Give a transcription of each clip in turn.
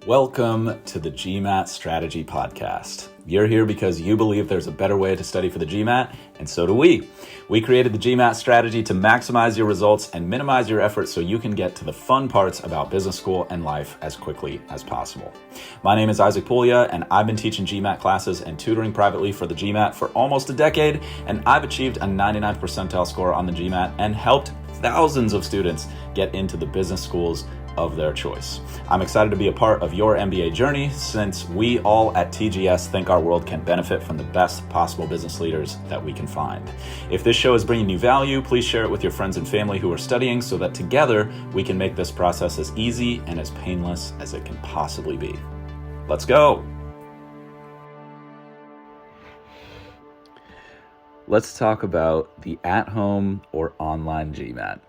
Welcome to the GMAT Strategy Podcast. You're here because you believe there's a better way to study for the GMAT, and so do we. We created the GMAT strategy to maximize your results and minimize your effort so you can get to the fun parts about business school and life as quickly as possible. My name is Isaac Puglia, and I've been teaching GMAT classes and tutoring privately for the GMAT for almost a decade, and I've achieved a 99th percentile score on the GMAT and helped thousands of students get into the business schools of their choice. I'm excited to be a part of your MBA journey since we all at TGS think our world can benefit from the best possible business leaders that we can find. If this show is bringing you value, please share it with your friends and family who are studying so that together we can make this process as easy and as painless as it can possibly be. Let's go. Let's talk about the at-home or online GMAT.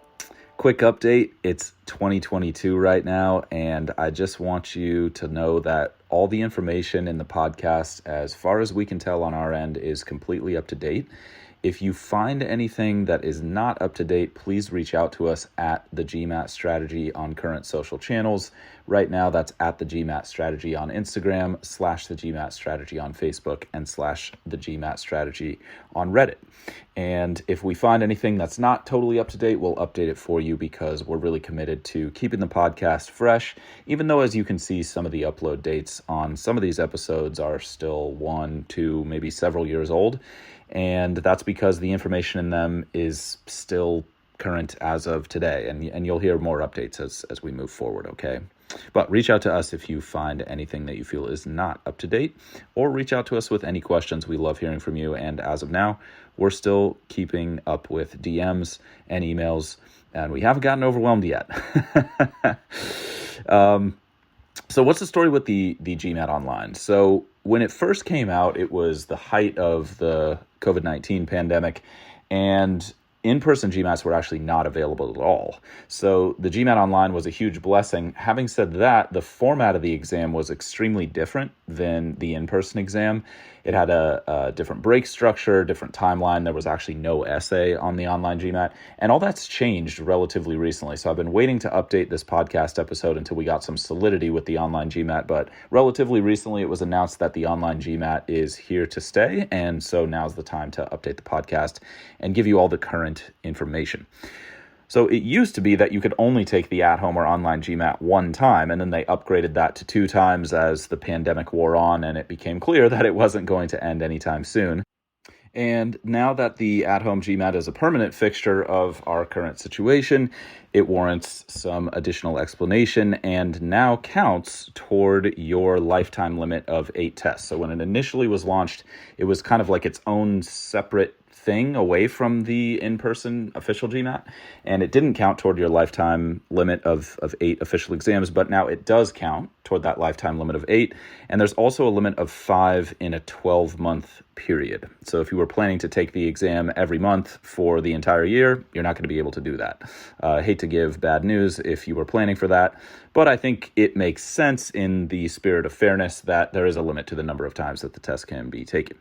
Quick update, it's 2022 right now, and I just want you to know that all the information in the podcast, as far as we can tell on our end, is completely up to date. If you find anything that is not up to date, please reach out to us at the GMAT Strategy on current social channels. Right now, that's at the GMAT Strategy on Instagram, / the GMAT Strategy on Facebook, and / the GMAT Strategy on Reddit. And if we find anything that's not totally up to date, we'll update it for you because we're really committed to keeping the podcast fresh, even though, as you can see, some of the upload dates on some of these episodes are still 1, 2, maybe several years old. And that's because the information in them is still current as of today. And you'll hear more updates as we move forward, okay? But reach out to us if you find anything that you feel is not up to date, or reach out to us with any questions. We love hearing from you. And as of now, we're still keeping up with DMs and emails, and we haven't gotten overwhelmed yet. So what's the story with the GMAT Online? So when it first came out, it was the height of the COVID-19 pandemic, and in-person GMATs were actually not available at all. So the GMAT Online was a huge blessing. Having said that, the format of the exam was extremely different than the in-person exam. It had a different break structure, different timeline. There was actually no essay on the online GMAT, and all that's changed relatively recently. So I've been waiting to update this podcast episode until we got some solidity with the online GMAT, but relatively recently it was announced that the online GMAT is here to stay, and so now's the time to update the podcast and give you all the current information. So it used to be that you could only take the at-home or online GMAT one time, and then they upgraded that to 2 times as the pandemic wore on, and it became clear that it wasn't going to end anytime soon. And now that the at-home GMAT is a permanent fixture of our current situation, it warrants some additional explanation and now counts toward your lifetime limit of 8 tests. So when it initially was launched, it was kind of like its own separate thing away from the in-person official GMAT, and it didn't count toward your lifetime limit of 8 official exams, but now it does count toward that lifetime limit of 8, and there's also a limit of 5 in a 12-month period. So if you were planning to take the exam every month for the entire year, you're not going to be able to do that. I hate to give bad news if you were planning for that, but I think it makes sense in the spirit of fairness that there is a limit to the number of times that the test can be taken.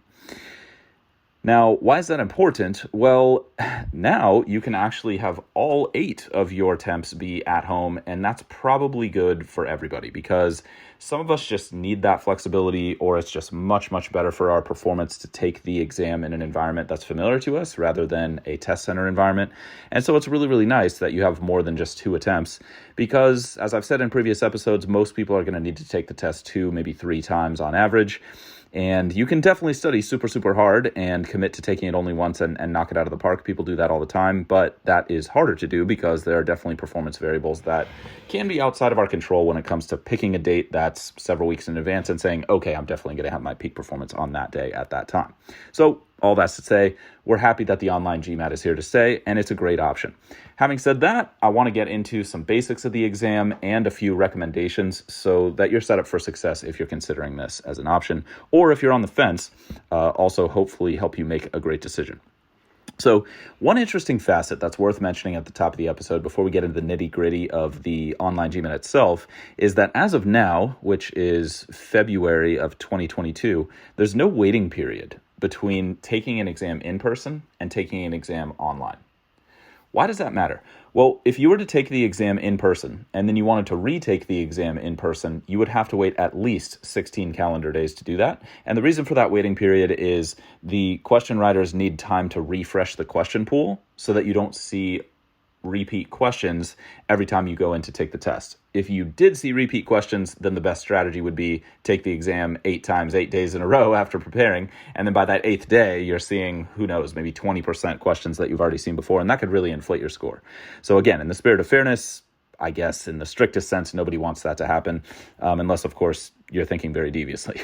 Now, why is that important? Well, now you can actually have all 8 of your attempts be at home, and that's probably good for everybody because some of us just need that flexibility, or it's just much, much better for our performance to take the exam in an environment that's familiar to us rather than a test center environment. And so it's really, really nice that you have more than just 2 attempts because, as I've said in previous episodes, most people are going to need to take the test 2, maybe 3 times on average. And you can definitely study super, super hard and commit to taking it only once and knock it out of the park. People do that all the time, but that is harder to do because there are definitely performance variables that can be outside of our control when it comes to picking a date that's several weeks in advance and saying, okay, I'm definitely going to have my peak performance on that day at that time. So all that's to say, we're happy that the online GMAT is here to stay, and it's a great option. Having said that, I want to get into some basics of the exam and a few recommendations so that you're set up for success if you're considering this as an option, or if you're on the fence, also hopefully help you make a great decision. So one interesting facet that's worth mentioning at the top of the episode before we get into the nitty-gritty of the online GMAT itself is that as of now, which is February of 2022, there's no waiting period between taking an exam in person and taking an exam online. Why does that matter? Well, if you were to take the exam in person and then you wanted to retake the exam in person, you would have to wait at least 16 calendar days to do that. And the reason for that waiting period is the question writers need time to refresh the question pool so that you don't see repeat questions every time you go in to take the test. If you did see repeat questions, then the best strategy would be take the exam 8 times, 8 days in a row after preparing. And then by that 8th day, you're seeing, who knows, maybe 20% questions that you've already seen before. And that could really inflate your score. So again, in the spirit of fairness, I guess in the strictest sense, nobody wants that to happen, unless, of course, you're thinking very deviously.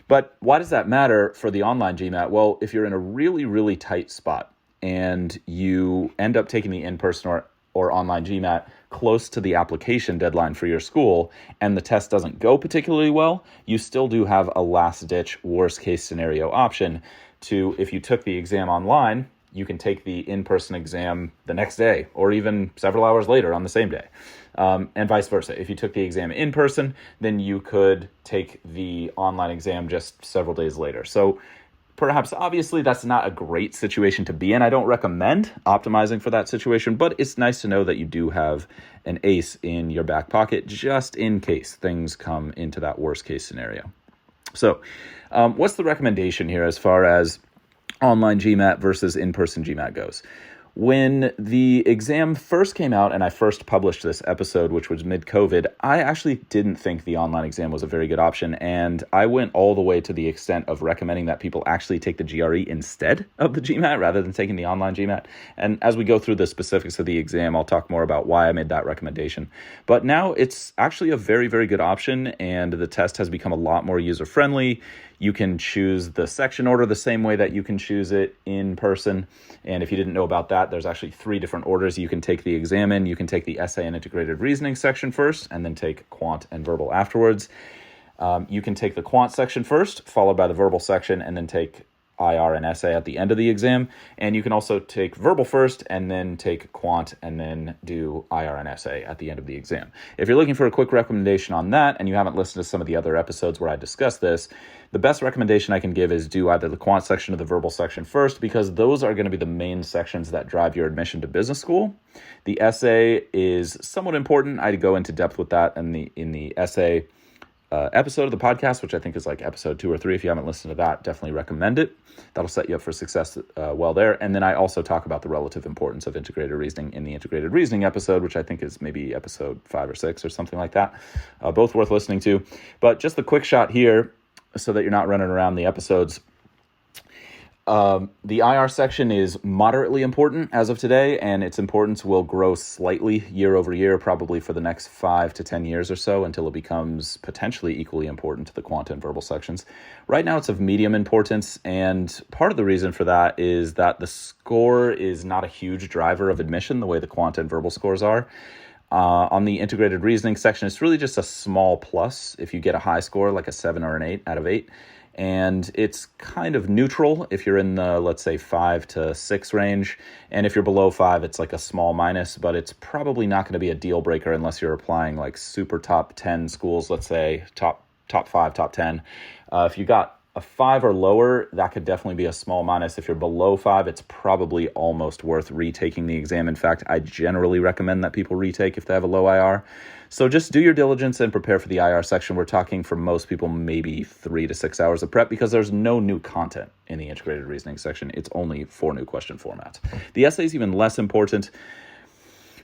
But why does that matter for the online GMAT? Well, if you're in a really, really tight spot, and you end up taking the in-person or online GMAT close to the application deadline for your school, and the test doesn't go particularly well, you still do have a last-ditch worst-case scenario option to, if you took the exam online, you can take the in-person exam the next day or even several hours later on the same day. And vice versa. If you took the exam in person, then you could take the online exam just several days later. So perhaps, obviously, that's not a great situation to be in. I don't recommend optimizing for that situation, but it's nice to know that you do have an ace in your back pocket just in case things come into that worst case scenario. So what's the recommendation here as far as online GMAT versus in-person GMAT goes? When the exam first came out and I first published this episode, which was mid-COVID, I actually didn't think the online exam was a very good option. And I went all the way to the extent of recommending that people actually take the GRE instead of the GMAT rather than taking the online GMAT. And as we go through the specifics of the exam, I'll talk more about why I made that recommendation. But now it's actually a very, very good option, and the test has become a lot more user-friendly. You can choose the section order the same way that you can choose it in person. And if you didn't know about that, there's actually 3 different orders you can take the exam in. You can take the essay and integrated reasoning section first, and then take quant and verbal afterwards. You can take the quant section first, followed by the verbal section, and then take IR and essay at the end of the exam. And you can also take verbal first and then take quant and then do IR and essay at the end of the exam. If you're looking for a quick recommendation on that and you haven't listened to some of the other episodes where I discuss this, the best recommendation I can give is do either the quant section or the verbal section first, because those are going to be the main sections that drive your admission to business school. The essay is somewhat important. I'd go into depth with that in the essay episode of the podcast, which I think is like episode 2 or 3. If you haven't listened to that, definitely recommend it. That'll set you up for success well there. And then I also talk about the relative importance of integrated reasoning in the integrated reasoning episode, which I think is maybe episode 5 or 6 or something like that. Both worth listening to. But just the quick shot here so that you're not running around the episodes. The IR section is moderately important as of today, and its importance will grow slightly year over year, probably for the next 5 to 10 years or so, until it becomes potentially equally important to the quant and verbal sections. Right now, it's of medium importance, and part of the reason for that is that the score is not a huge driver of admission the way the quant and verbal scores are. On the integrated reasoning section, it's really just a small plus if you get a high score, like a 7 or an 8 out of 8. And it's kind of neutral if you're in the, let's say, 5 to 6 range. And if you're below 5, it's like a small minus, but it's probably not going to be a deal breaker unless you're applying like super top 10 schools, let's say top 5, top 10. If you got a 5 or lower, that could definitely be a small minus. If you're below 5, it's probably almost worth retaking the exam. In fact, I generally recommend that people retake if they have a low IR. So just do your diligence and prepare for the IR section. We're talking for most people maybe 3 to 6 hours of prep because there's no new content in the integrated reasoning section. It's only 4 new question formats. The essay is even less important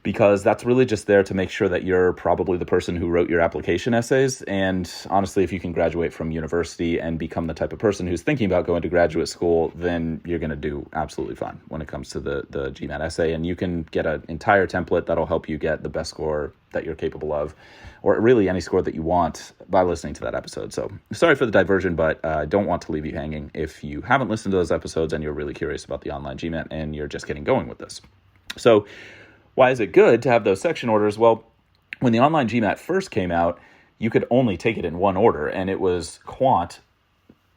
because that's really just there to make sure that you're probably the person who wrote your application essays. And honestly, if you can graduate from university and become the type of person who's thinking about going to graduate school, then you're going to do absolutely fine when it comes to the GMAT essay. And you can get an entire template that'll help you get the best score that you're capable of, or really any score that you want by listening to that episode. So sorry for the diversion, but I don't want to leave you hanging if you haven't listened to those episodes and you're really curious about the online GMAT and you're just getting going with this. So why is it good to have those section orders? Well, when the online GMAT first came out, you could only take it in one order, and it was quant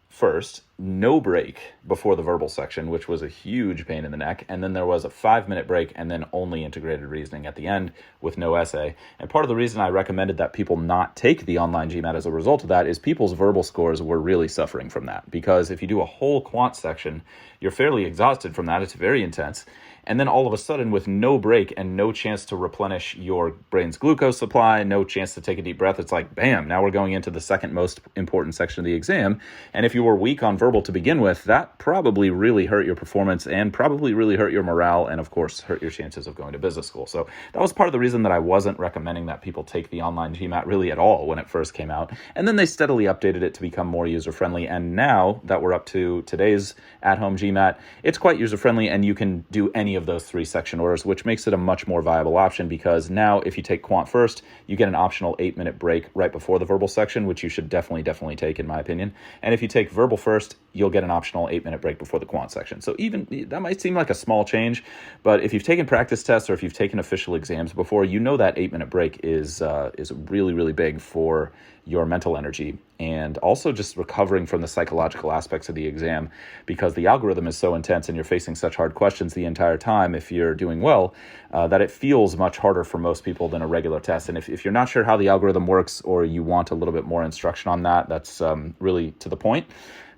first, no break before the verbal section, which was a huge pain in the neck, and then there was a 5-minute break, and then only integrated reasoning at the end with no essay. And part of the reason I recommended that people not take the online GMAT as a result of that is people's verbal scores were really suffering from that, because if you do a whole quant section, you're fairly exhausted from that. It's very intense. And then all of a sudden, with no break and no chance to replenish your brain's glucose supply, no chance to take a deep breath, it's like, bam, now we're going into the second most important section of the exam. And if you were weak on verbal to begin with, that probably really hurt your performance and probably really hurt your morale and, of course, hurt your chances of going to business school. So that was part of the reason that I wasn't recommending that people take the online GMAT really at all when it first came out. And then they steadily updated it to become more user-friendly. And now that we're up to today's at-home GMAT, it's quite user-friendly, and you can do any of those 3 section orders, which makes it a much more viable option, because now if you take quant first, you get an optional 8-minute break right before the verbal section, which you should definitely take, in my opinion. And if you take verbal first, you'll get an optional 8-minute break before the quant section. So even that might seem like a small change, but if you've taken practice tests or if you've taken official exams before, you know that 8-minute break is really, really big for your mental energy, and also just recovering from the psychological aspects of the exam, because the algorithm is so intense and you're facing such hard questions the entire time, if you're doing well, that it feels much harder for most people than a regular test. And if you're not sure how the algorithm works, or you want a little bit more instruction on that, that's really to the point,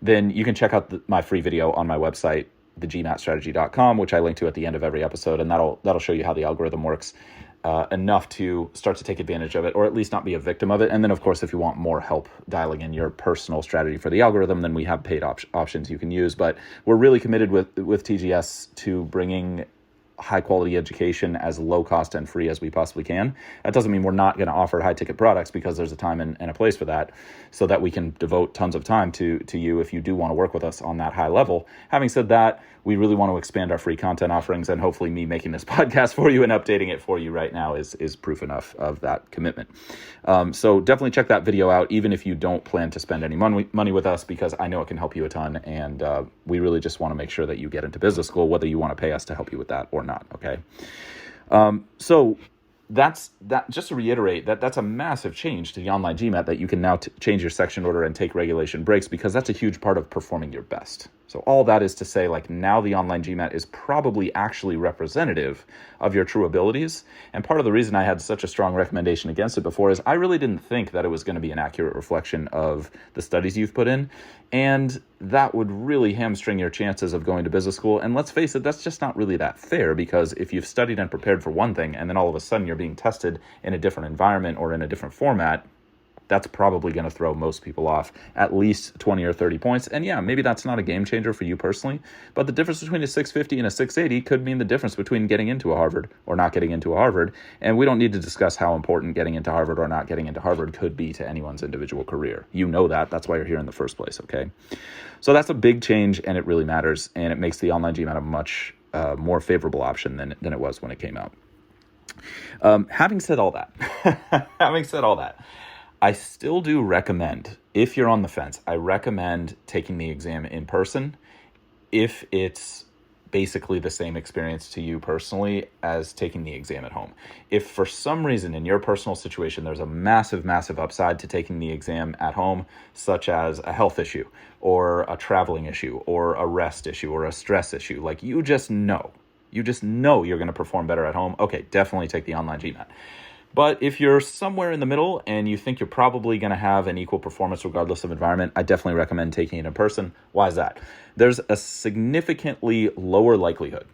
then you can check out my free video on my website, thegmatstrategy.com, which I link to at the end of every episode, and that'll show you how the algorithm works enough to start to take advantage of it, or at least not be a victim of it. And then, of course, if you want more help dialing in your personal strategy for the algorithm, then we have paid options you can use. But we're really committed with TGS to bringing high quality education as low cost and free as we possibly can. That doesn't mean we're not going to offer high ticket products, because there's a time and a place for that, so that we can devote tons of time to you if you do want to work with us on that high level. Having said that, we really want to expand our free content offerings, and hopefully me making this podcast for you and updating it for you right now is proof enough of that commitment. So definitely check that video out, even if you don't plan to spend any money with us, because I know it can help you a ton, and we really just want to make sure that you get into business school, whether you want to pay us to help you with that or not, okay? So that's that. Just to reiterate, that's a massive change to the online GMAT, that you can now change your section order and take regulation breaks, because that's a huge part of performing your best. So all that is to say, like, now the online GMAT is probably actually representative of your true abilities. And part of the reason I had such a strong recommendation against it before is I really didn't think that it was going to be an accurate reflection of the studies you've put in. And that would really hamstring your chances of going to business school. And let's face it, that's just not really that fair, because if you've studied and prepared for one thing, and then all of a sudden you're being tested in a different environment or in a different format, that's probably going to throw most people off at least 20 or 30 points. And yeah, maybe that's not a game changer for you personally, but the difference between a 650 and a 680 could mean the difference between getting into a Harvard or not getting into a Harvard. And we don't need to discuss how important getting into Harvard or not getting into Harvard could be to anyone's individual career. You know that. That's why you're here in the first place, okay? So that's a big change, and it really matters, and it makes the online GMAT a much more favorable option than it was when it came out. Having said all that, I still do recommend, if you're on the fence, I recommend taking the exam in person if it's basically the same experience to you personally as taking the exam at home. If for some reason in your personal situation there's a massive, massive upside to taking the exam at home, such as a health issue or a traveling issue or a rest issue or a stress issue, like you just know you're going to perform better at home, okay, definitely take the online GMAT. But if you're somewhere in the middle and you think you're probably going to have an equal performance regardless of environment, I definitely recommend taking it in person. Why is that? There's a significantly lower likelihood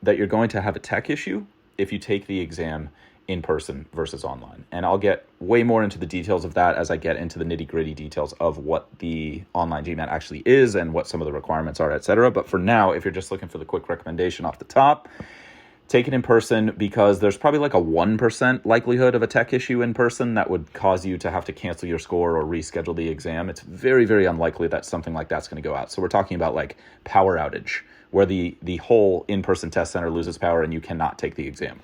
that you're going to have a tech issue if you take the exam in person versus online. And I'll get way more into the details of that as I get into the nitty-gritty details of what the online GMAT actually is and what some of the requirements are, etc. But for now, if you're just looking for the quick recommendation off the top, take it in person, because there's probably like a 1% likelihood of a tech issue in person that would cause you to have to cancel your score or reschedule the exam. It's very, very unlikely that something like that's going to go out. So we're talking about like power outage, where the whole in-person test center loses power and you cannot take the exam.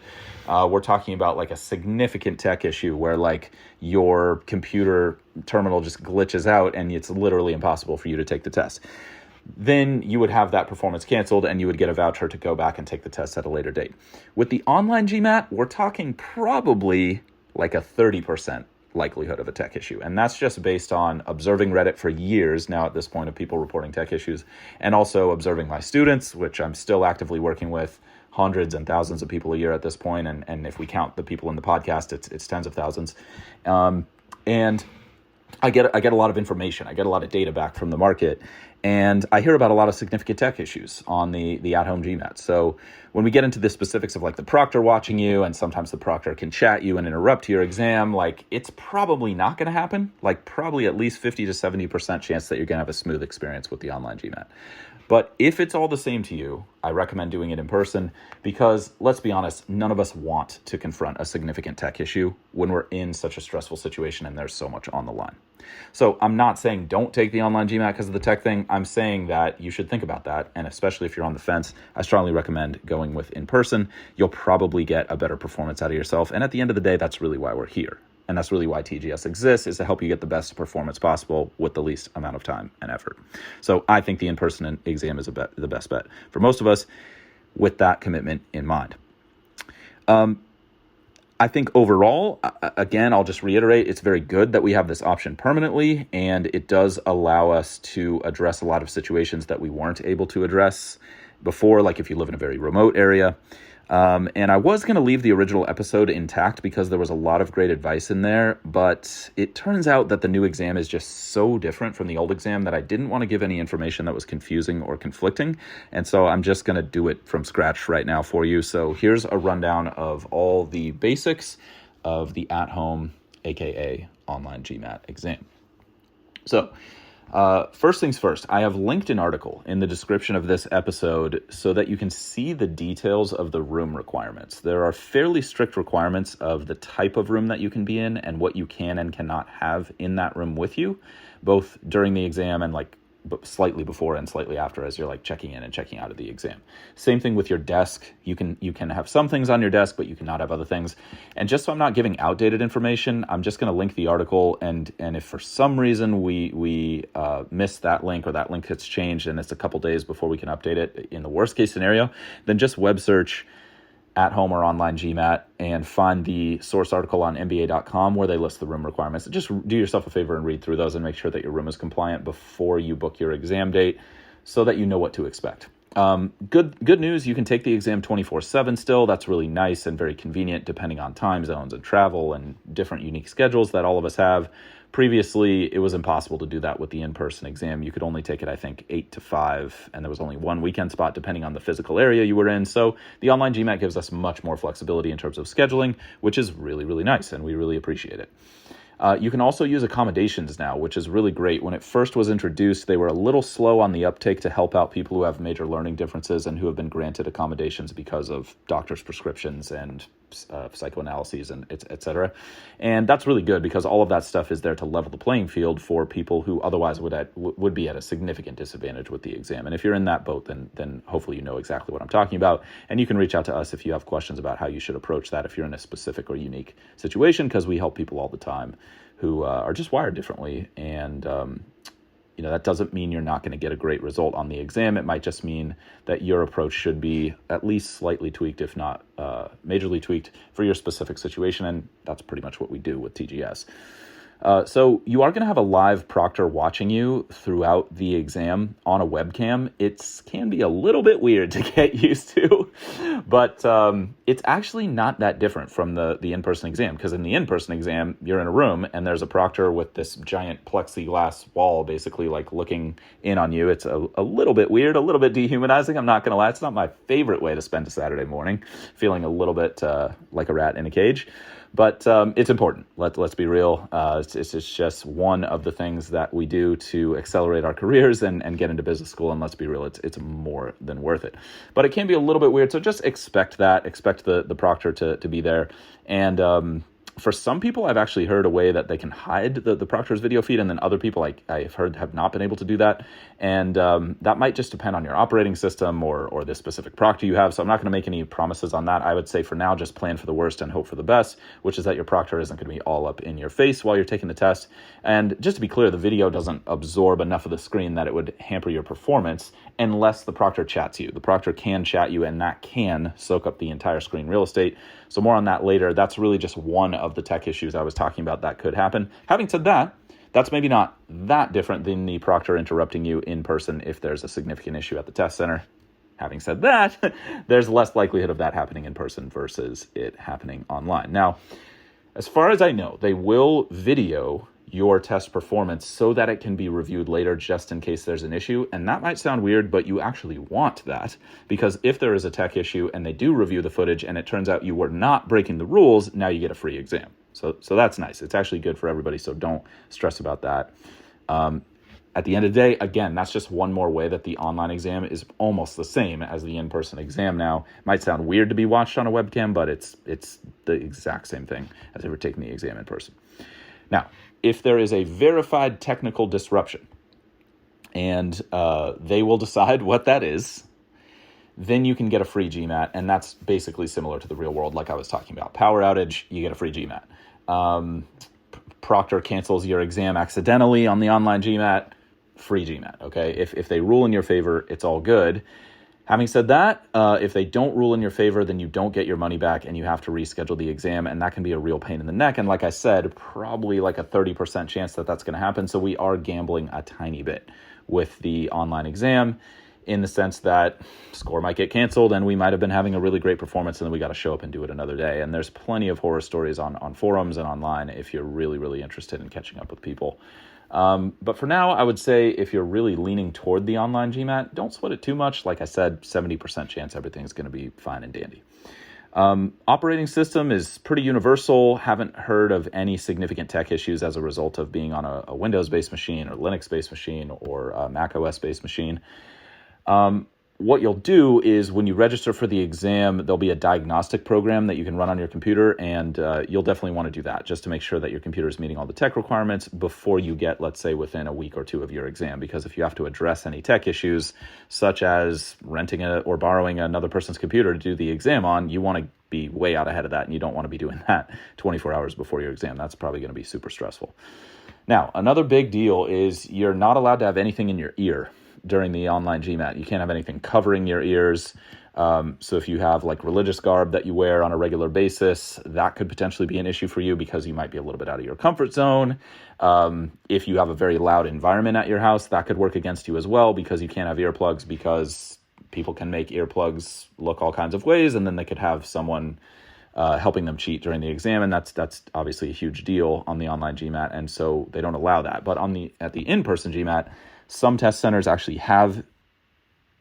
We're talking about like a significant tech issue where like your computer terminal just glitches out and it's literally impossible for you to take the test. Then you would have that performance canceled and you would get a voucher to go back and take the test at a later date. With the online GMAT, we're talking probably like a 30% likelihood of a tech issue. And that's just based on observing Reddit for years now at this point of people reporting tech issues, and also observing my students, which I'm still actively working with, hundreds and thousands of people a year at this point. And if we count the people in the podcast, it's tens of thousands. And I get a lot of information. I get a lot of data back from the market, and I hear about a lot of significant tech issues on the at-home GMAT. So when we get into the specifics of like the proctor watching you, and sometimes the proctor can chat you and interrupt your exam, like it's probably not going to happen. Like probably at least 50 to 70% chance that you're going to have a smooth experience with the online GMAT. But if it's all the same to you, I recommend doing it in person because, let's be honest, none of us want to confront a significant tech issue when we're in such a stressful situation and there's so much on the line. So I'm not saying don't take the online GMAT because of the tech thing. I'm saying that you should think about that. And especially if you're on the fence, I strongly recommend going with in person. You'll probably get a better performance out of yourself. And at the end of the day, that's really why we're here. And that's really why TGS exists, is to help you get the best performance possible with the least amount of time and effort. So I think the in-person exam is the best bet for most of us with that commitment in mind. I think overall, again, I'll just reiterate, it's very good that we have this option permanently, and it does allow us to address a lot of situations that we weren't able to address before, like if you live in a very remote area. And I was going to leave the original episode intact because there was a lot of great advice in there, but it turns out that the new exam is just so different from the old exam that I didn't want to give any information that was confusing or conflicting. And so I'm just going to do it from scratch right now for you. So here's a rundown of all the basics of the at-home, aka online GMAT exam. So first things first, I have linked an article in the description of this episode so that you can see the details of the room requirements. There are fairly strict requirements of the type of room that you can be in and what you can and cannot have in that room with you, both during the exam and like slightly before and slightly after as you're like checking in and checking out of the exam. Same thing with your desk. You can have some things on your desk, but you cannot have other things. And just so I'm not giving outdated information, I'm just going to link the article. And if for some reason we miss that link or that link gets changed and it's a couple days before we can update it in the worst case scenario, then just web search at home or online GMAT and find the source article on MBA.com where they list the room requirements. Just do yourself a favor and read through those and make sure that your room is compliant before you book your exam date so that you know what to expect. Good news, you can take the exam 24/7 still. That's really nice and very convenient depending on time zones and travel and different unique schedules that all of us have. Previously, it was impossible to do that with the in-person exam. You could only take it, I think, 8 to 5, and there was only one weekend spot depending on the physical area you were in. So the online GMAT gives us much more flexibility in terms of scheduling, which is really, really nice, and we really appreciate it. You can also use accommodations now, which is really great. When it first was introduced, they were a little slow on the uptake to help out people who have major learning differences and who have been granted accommodations because of doctor's prescriptions and psychoanalyses and et cetera. And that's really good because all of that stuff is there to level the playing field for people who otherwise would be at a significant disadvantage with the exam. And if you're in that boat, then hopefully you know exactly what I'm talking about. And you can reach out to us if you have questions about how you should approach that if you're in a specific or unique situation, because we help people all the time who are just wired differently. And that doesn't mean you're not going to get a great result on the exam. It might just mean that your approach should be at least slightly tweaked, if not majorly tweaked for your specific situation. And that's pretty much what we do with TGS. So you are going to have a live proctor watching you throughout the exam on a webcam. It can be a little bit weird to get used to, but it's actually not that different from the in-person exam, because in the in-person exam, you're in a room and there's a proctor with this giant plexiglass wall basically like looking in on you. It's a little bit weird, a little bit dehumanizing. I'm not going to lie. It's not my favorite way to spend a Saturday morning, feeling a little bit like a rat in a cage. But it's important. Let's be real. It's just one of the things that we do to accelerate our careers and get into business school. And let's be real, it's more than worth it. But it can be a little bit weird. So just expect that. Expect the proctor to be there. And for some people, I've actually heard a way that they can hide the proctor's video feed, and then other people I've heard have not been able to do that. And that might just depend on your operating system or the specific proctor you have. So I'm not going to make any promises on that. I would say for now, just plan for the worst and hope for the best, which is that your proctor isn't going to be all up in your face while you're taking the test. And just to be clear, the video doesn't absorb enough of the screen that it would hamper your performance unless the proctor chats you. The proctor can chat you, and that can soak up the entire screen real estate. So more on that later. That's really just one of the tech issues I was talking about that could happen. Having said that, that's maybe not that different than the proctor interrupting you in person if there's a significant issue at the test center. Having said that, there's less likelihood of that happening in person versus it happening online. Now, as far as I know, they will video your test performance so that it can be reviewed later just in case there's an issue. And that might sound weird, but you actually want that, because if there is a tech issue and they do review the footage and it turns out you were not breaking the rules, now you get a free exam. So that's nice. It's actually good for everybody, so don't stress about that. At the end of the day, again, that's just one more way that the online exam is almost the same as the in-person exam now. It might sound weird to be watched on a webcam, but it's the exact same thing as if you're taking the exam in person. Now, if there is a verified technical disruption and they will decide what that is, then you can get a free GMAT, and that's basically similar to the real world like I was talking about. Power outage, you get a free GMAT. Proctor cancels your exam accidentally on the online GMAT, free GMAT, okay? If they rule in your favor, it's all good. Having said that, if they don't rule in your favor, then you don't get your money back and you have to reschedule the exam, and that can be a real pain in the neck. And like I said, probably like a 30% chance that that's going to happen. So we are gambling a tiny bit with the online exam in the sense that score might get canceled and we might have been having a really great performance and then we got to show up and do it another day. And there's plenty of horror stories on forums and online if you're really, really interested in catching up with people. But for now, I would say if you're really leaning toward the online GMAT, don't sweat it too much. Like I said, 70% chance everything's going to be fine and dandy. Operating system is pretty universal. Haven't heard of any significant tech issues as a result of being on a Windows-based machine or Linux-based machine or a Mac OS-based machine. What you'll do is when you register for the exam, there'll be a diagnostic program that you can run on your computer, and you'll definitely want to do that just to make sure that your computer is meeting all the tech requirements before you get, let's say, within a week or two of your exam. Because if you have to address any tech issues, such as renting or borrowing another person's computer to do the exam on, you want to be way out ahead of that, and you don't want to be doing that 24 hours before your exam. That's probably going to be super stressful. Now, another big deal is you're not allowed to have anything in your ear during the online GMAT. You can't have anything covering your ears. So if you have like religious garb that you wear on a regular basis, that could potentially be an issue for you because you might be a little bit out of your comfort zone. If you have a very loud environment at your house, that could work against you as well because you can't have earplugs, because people can make earplugs look all kinds of ways, and then they could have someone helping them cheat during the exam, and that's obviously a huge deal on the online GMAT, and so they don't allow that. But at the in-person GMAT, some test centers actually have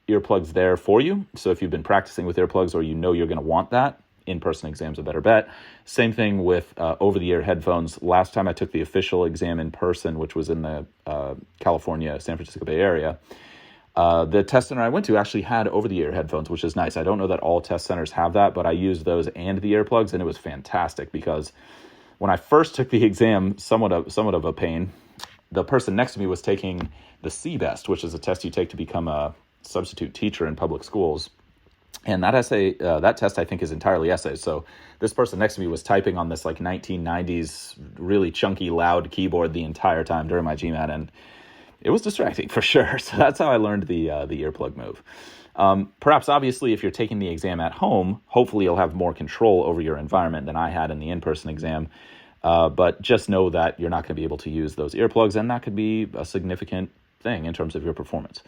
earplugs there for you. So if you've been practicing with earplugs or you know you're going to want that, in-person exam's a better bet. Same thing with over-the-ear headphones. Last time I took the official exam in person, which was in the California, San Francisco Bay Area, the test center I went to actually had over-the-ear headphones, which is nice. I don't know that all test centers have that, but I used those and the earplugs, and it was fantastic because when I first took the exam, somewhat of a pain, the person next to me was taking the CBEST, which is a test you take to become a substitute teacher in public schools. And that test, I think, is entirely essays. So this person next to me was typing on this like 1990s really chunky, loud keyboard the entire time during my GMAT, and it was distracting for sure. So that's how I learned the earplug move. Perhaps, obviously, if you're taking the exam at home, hopefully you'll have more control over your environment than I had in the in-person exam. But just know that you're not going to be able to use those earplugs, and that could be a significant thing in terms of your performance.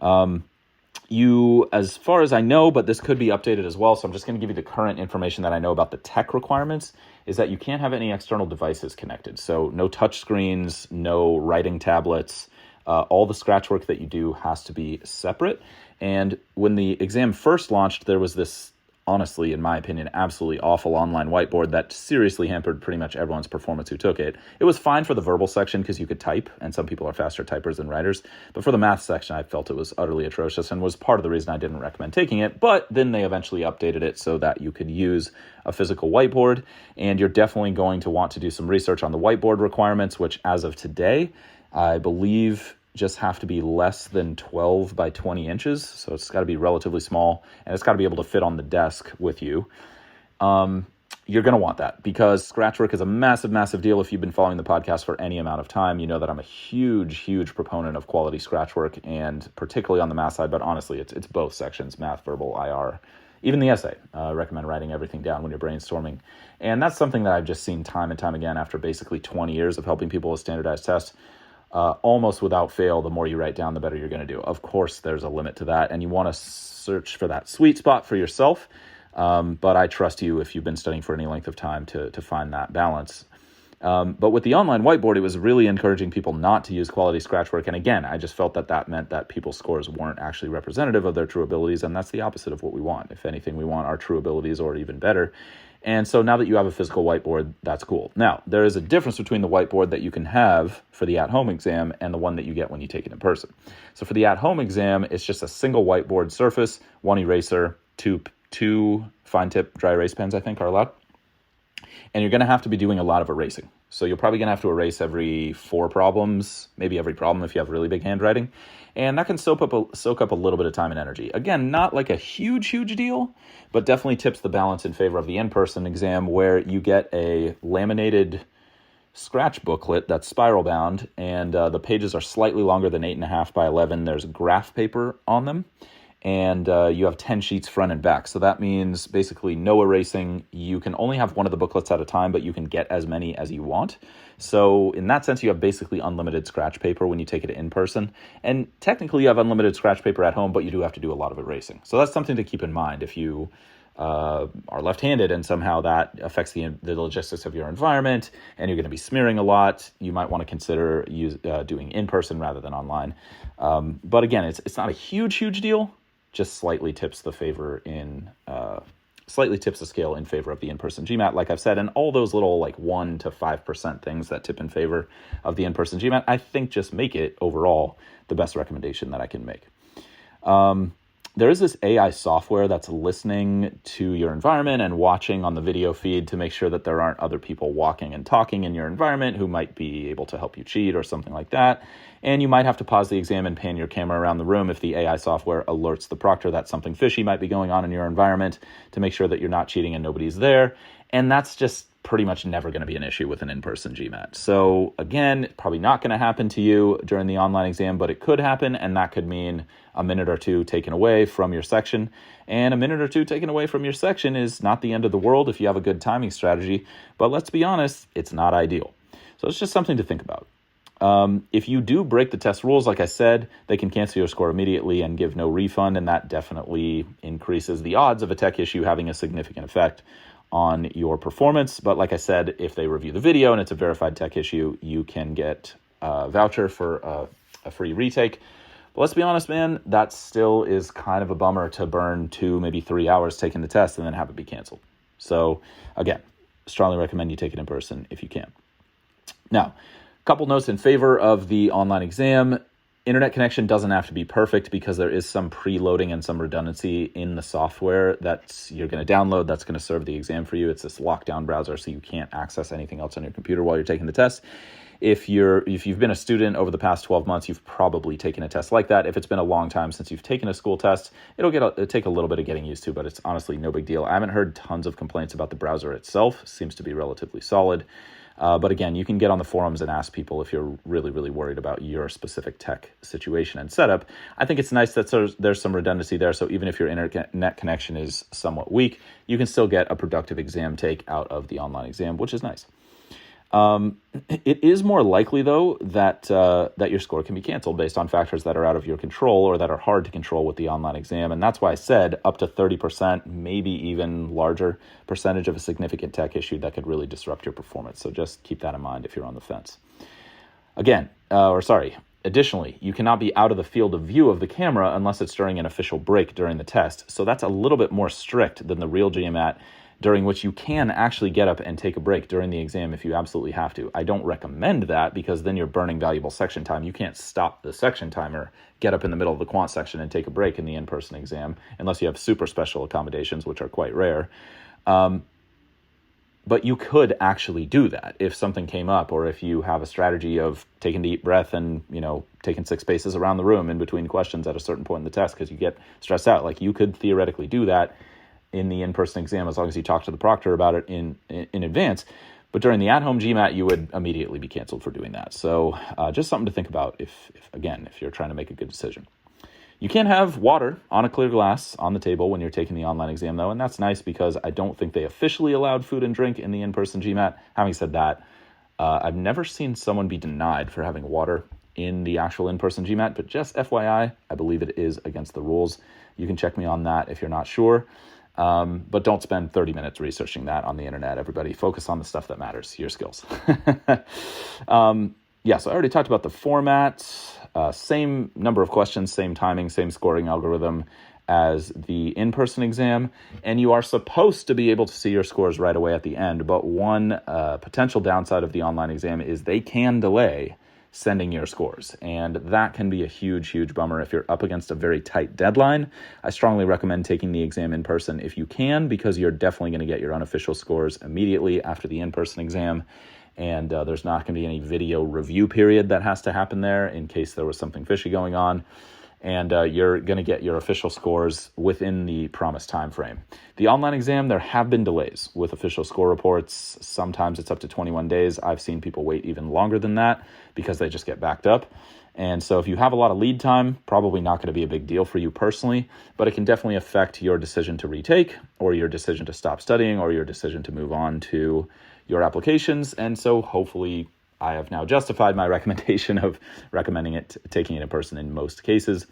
As far as I know, but this could be updated as well, so I'm just going to give you the current information that I know about the tech requirements, is that you can't have any external devices connected. So no touch screens, no writing tablets. All the scratch work that you do has to be separate. And when the exam first launched, there was this, honestly, in my opinion, absolutely awful online whiteboard that seriously hampered pretty much everyone's performance who took it. It was fine for the verbal section because you could type, and some people are faster typers than writers. But for the math section, I felt it was utterly atrocious and was part of the reason I didn't recommend taking it. But then they eventually updated it so that you could use a physical whiteboard, and you're definitely going to want to do some research on the whiteboard requirements, which as of today, I believe just have to be less than 12 by 20 inches. So it's got to be relatively small, and it's got to be able to fit on the desk with you. You're going to want that because scratch work is a massive, massive deal. If you've been following the podcast for any amount of time, you know that I'm a huge, huge proponent of quality scratch work, and particularly on the math side, but honestly, it's both sections, math, verbal, IR, even the essay. I recommend writing everything down when you're brainstorming. And that's something that I've just seen time and time again after basically 20 years of helping people with standardized tests. Almost without fail, the more you write down, the better you're going to do. Of course, there's a limit to that, and you want to search for that sweet spot for yourself. But I trust you, if you've been studying for any length of time, to find that balance. But with the online whiteboard, it was really encouraging people not to use quality scratch work. And again, I just felt that meant that people's scores weren't actually representative of their true abilities. And that's the opposite of what we want. If anything, we want our true abilities or even better. And so now that you have a physical whiteboard, that's cool. Now, there is a difference between the whiteboard that you can have for the at-home exam and the one that you get when you take it in person. So for the at-home exam, it's just a single whiteboard surface, one eraser, two fine tip dry erase pens, I think, are allowed. And you're going to have to be doing a lot of erasing. So you're probably going to have to erase every 4 problems, maybe every problem if you have really big handwriting. And that can soak up a little bit of time and energy. Again, not like a huge deal, but definitely tips the balance in favor of the in-person exam, where you get a laminated scratch booklet that's spiral bound, and the pages are slightly longer than 8.5 by 11. There's graph paper on them, and you have 10 sheets front and back. So that means basically no erasing. You can only have one of the booklets at a time, but you can get as many as you want. So in that sense, you have basically unlimited scratch paper when you take it in person. And technically you have unlimited scratch paper at home, but you do have to do a lot of erasing. So that's something to keep in mind if you are left-handed and somehow that affects the logistics of your environment and you're going to be smearing a lot. You might want to consider doing in person rather than online. But again, it's not a huge deal. Just slightly tips the scale in favor of the in-person GMAT, like I've said, and all those little 1 to 5% things that tip in favor of the in-person GMAT, I think just make it overall the best recommendation that I can make. There is this AI software that's listening to your environment and watching on the video feed to make sure that there aren't other people walking and talking in your environment who might be able to help you cheat or something like that. And you might have to pause the exam and pan your camera around the room if the AI software alerts the proctor that something fishy might be going on in your environment to make sure that you're not cheating and nobody's there. And that's just pretty much never going to be an issue with an in-person GMAT. So again, probably not going to happen to you during the online exam, but it could happen, and that could mean a minute or two taken away from your section. And a minute or two taken away from your section is not the end of the world if you have a good timing strategy, but let's be honest, it's not ideal. So it's just something to think about. If you do break the test rules, like I said, they can cancel your score immediately and give no refund, and that definitely increases the odds of a tech issue having a significant effect on your performance. But like I said, if they review the video and it's a verified tech issue, you can get a voucher for a free retake. But let's be honest, man, that still is kind of a bummer to burn 2, maybe 3 hours taking the test and then have it be canceled. So again, strongly recommend you take it in person if you can. Now, a couple notes in favor of the online exam. Internet connection doesn't have to be perfect because there is some preloading and some redundancy in the software that you're going to download that's going to serve the exam for you. It's this lockdown browser, so you can't access anything else on your computer while you're taking the test. If you've been a student over the past 12 months, you've probably taken a test like that. If it's been a long time since you've taken a school test, it'll take a little bit of getting used to, but it's honestly no big deal. I haven't heard tons of complaints about the browser itself. It seems to be relatively solid. But again, you can get on the forums and ask people if you're really worried about your specific tech situation and setup. I think it's nice that there's some redundancy there. So even if your internet connection is somewhat weak, you can still get a productive exam take out of the online exam, which is nice. It is more likely, though, that your score can be canceled based on factors that are out of your control or that are hard to control with the online exam. And that's why I said up to 30%, maybe even larger percentage of a significant tech issue that could really disrupt your performance. So just keep that in mind if you're on the fence. Additionally, you cannot be out of the field of view of the camera unless it's during an official break during the test. So that's a little bit more strict than the real GMAT, during which you can actually get up and take a break during the exam if you absolutely have to. I don't recommend that because then you're burning valuable section time. You can't stop the section timer, get up in the middle of the quant section and take a break in the in-person exam unless you have super special accommodations, which are quite rare. But you could actually do that if something came up, or if you have a strategy of taking a deep breath and, taking 6 paces around the room in between questions at a certain point in the test because you get stressed out. Like, you could theoretically do that in the in-person exam as long as you talk to the proctor about it in advance. But during the at-home GMAT, you would immediately be canceled for doing that. So just something to think about if you're trying to make a good decision. You can have water on a clear glass on the table when you're taking the online exam, though, and that's nice because I don't think they officially allowed food and drink in the in-person GMAT. Having said that, I've never seen someone be denied for having water in the actual in-person GMAT, but just FYI, I believe it is against the rules. You can check me on that if you're not sure. But don't spend 30 minutes researching that on the internet. Everybody focus on the stuff that matters, your skills. So I already talked about the format, same number of questions, same timing, same scoring algorithm as the in-person exam, and you are supposed to be able to see your scores right away at the end. But one potential downside of the online exam is they can delay sending your scores, and that can be a huge, huge bummer if you're up against a very tight deadline. I strongly recommend taking the exam in person if you can, because you're definitely going to get your unofficial scores immediately after the in-person exam, and there's not going to be any video review period that has to happen there in case there was something fishy going on. And you're going to get your official scores within the promised time frame. The online exam, there have been delays with official score reports. Sometimes it's up to 21 days. I've seen people wait even longer than that because they just get backed up. And so if you have a lot of lead time, probably not going to be a big deal for you personally, but it can definitely affect your decision to retake, or your decision to stop studying, or your decision to move on to your applications. And so hopefully I have now justified my recommendation of recommending taking it in person in most cases.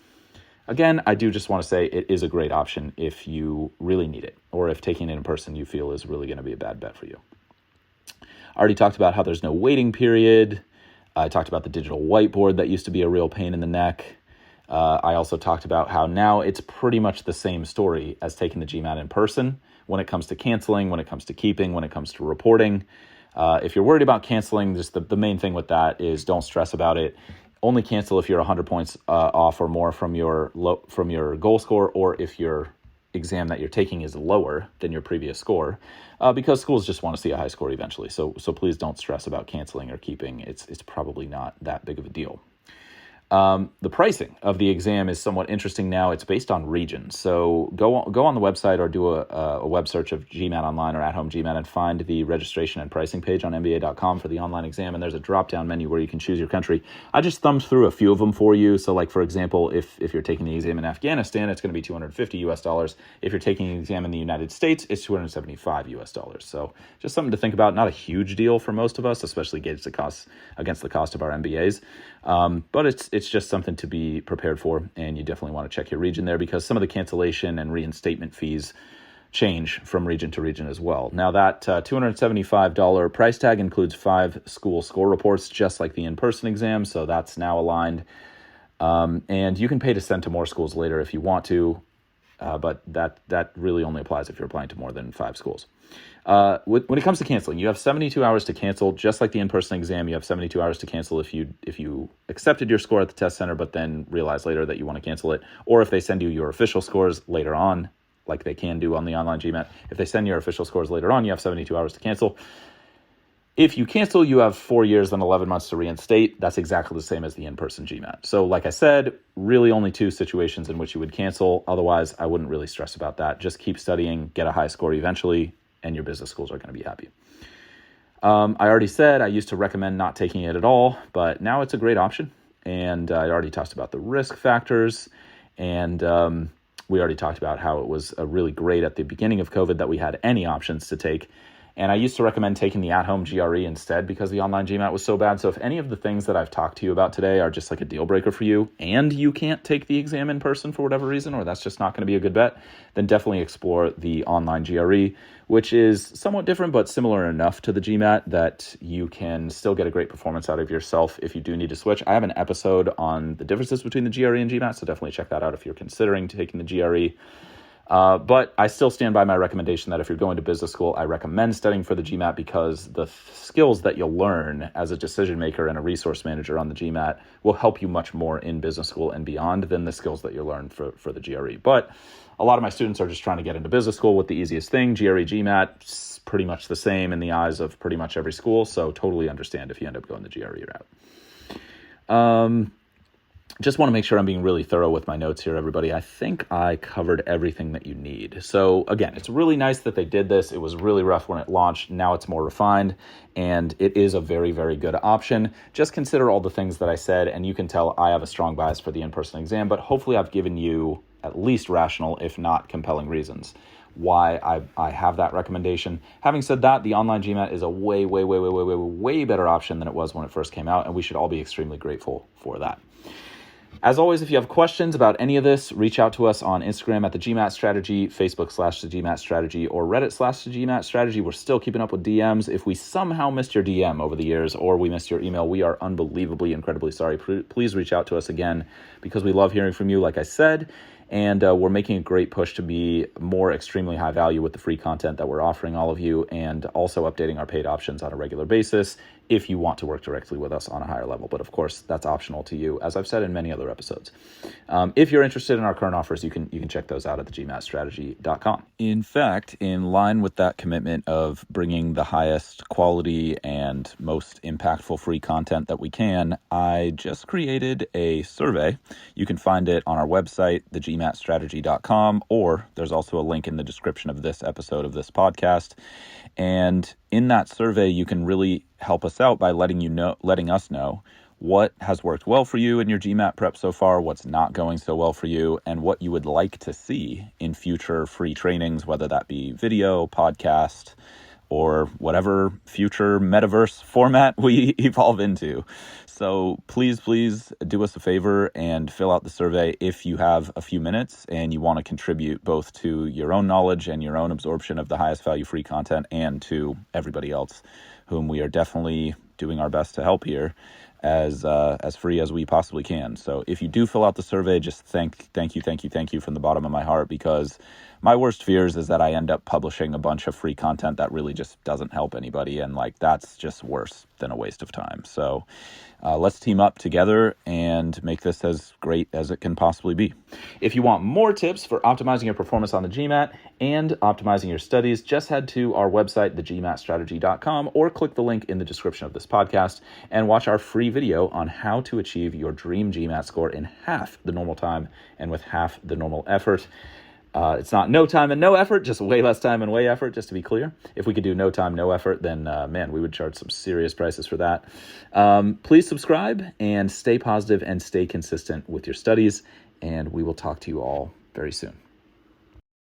Again, I do just want to say it is a great option if you really need it, or if taking it in person you feel is really going to be a bad bet for you. I already talked about how there's no waiting period. I talked about the digital whiteboard that used to be a real pain in the neck. I also talked about how now it's pretty much the same story as taking the GMAT in person when it comes to canceling, when it comes to keeping, when it comes to reporting. If you're worried about canceling, just the main thing with that is don't stress about it. Only cancel if you're 100 points off or more from your goal score, or if your exam that you're taking is lower than your previous score, because schools just want to see a high score eventually. So please don't stress about canceling or keeping. It's probably not that big of a deal. The pricing of the exam is somewhat interesting now. It's based on region. So go on the website or do a web search of GMAT Online or At Home GMAT and find the registration and pricing page on MBA.com for the online exam. And there's a drop-down menu where you can choose your country. I just thumbed through a few of them for you. So like, for example, if you're taking the exam in Afghanistan, it's going to be $250. If you're taking the exam in the United States, it's $275. So just something to think about. Not a huge deal for most of us, especially against the cost of our MBAs. But it's just something to be prepared for, and you definitely want to check your region there, because some of the cancellation and reinstatement fees change from region to region as well. Now that $275 price tag includes 5 school score reports, just like the in-person exam, so that's now aligned. And you can pay to send to more schools later if you want to, but that really only applies if you're applying to more than 5 schools. When it comes to canceling, you have 72 hours to cancel, just like the in-person exam. You have 72 hours to cancel if you accepted your score at the test center, but then realize later that you want to cancel it, or if they send you your official scores later on, like they can do on the online GMAT. If they send your official scores later on, you have 72 hours to cancel. If you cancel, you have 4 years and 11 months to reinstate. That's exactly the same as the in-person GMAT. So like I said, really only 2 situations in which you would cancel. Otherwise, I wouldn't really stress about that. Just keep studying, get a high score eventually, and your business schools are going to be happy. I already said I used to recommend not taking it at all, but now it's a great option. And I already talked about the risk factors, and we already talked about how it was really great at the beginning of COVID that we had any options to take. And I used to recommend taking the at-home GRE instead because the online GMAT was so bad. So if any of the things that I've talked to you about today are just like a deal breaker for you, and you can't take the exam in person for whatever reason, or that's just not going to be a good bet, then definitely explore the online GRE, which is somewhat different but similar enough to the GMAT that you can still get a great performance out of yourself if you do need to switch. I have an episode on the differences between the GRE and GMAT, so definitely check that out if you're considering taking the GRE. But I still stand by my recommendation that if you're going to business school, I recommend studying for the GMAT, because the skills that you'll learn as a decision maker and a resource manager on the GMAT will help you much more in business school and beyond than the skills that you learn for the GRE. But a lot of my students are just trying to get into business school with the easiest thing. GRE, GMAT, it's pretty much the same in the eyes of pretty much every school, so totally understand if you end up going the GRE route. Just want to make sure I'm being really thorough with my notes here, everybody. I think I covered everything that you need. So again, it's really nice that they did this. It was really rough when it launched. Now it's more refined, and it is a very, very good option. Just consider all the things that I said, and you can tell I have a strong bias for the in-person exam, but hopefully I've given you at least rational, if not compelling reasons why I have that recommendation. Having said that, the online GMAT is a way, way, way, way, way, way, way better option than it was when it first came out, and we should all be extremely grateful for that. As always, if you have questions about any of this, reach out to us on Instagram at the GMAT Strategy, Facebook / the GMAT Strategy, or Reddit / the GMAT Strategy. We're still keeping up with DMs. If we somehow missed your DM over the years or we missed your email, we are unbelievably, incredibly sorry. Please reach out to us again because we love hearing from you, like I said. And we're making a great push to be more extremely high value with the free content that we're offering all of you, and also updating our paid options on a regular basis if you want to work directly with us on a higher level. But of course, that's optional to you, as I've said in many other episodes. If you're interested in our current offers, you can check those out at the GMATstrategy.com. In fact, in line with that commitment of bringing the highest quality and most impactful free content that we can, I just created a survey. You can find it on our website, GMATstrategy.com, or there's also a link in the description of this episode of this podcast. And in that survey, you can really help us out by letting us know what has worked well for you in your GMAT prep so far, what's not going so well for you, and what you would like to see in future free trainings, whether that be video, podcast, or whatever future metaverse format we evolve into. So please do us a favor and fill out the survey if you have a few minutes and you want to contribute both to your own knowledge and your own absorption of the highest value free content and to everybody else whom we are definitely doing our best to help here as free as we possibly can. So if you do fill out the survey, just thank you from the bottom of my heart, because my worst fears is that I end up publishing a bunch of free content that really just doesn't help anybody, and that's just worse than a waste of time. So let's team up together and make this as great as it can possibly be. If you want more tips for optimizing your performance on the GMAT and optimizing your studies, just head to our website, GMATstrategy.com, or click the link in the description of this podcast and watch our free video on how to achieve your dream GMAT score in half the normal time and with half the normal effort. It's not no time and no effort, just way less time and way effort, just to be clear. If we could do no time, no effort, then, man, we would charge some serious prices for that. Please subscribe and stay positive and stay consistent with your studies, and we will talk to you all very soon.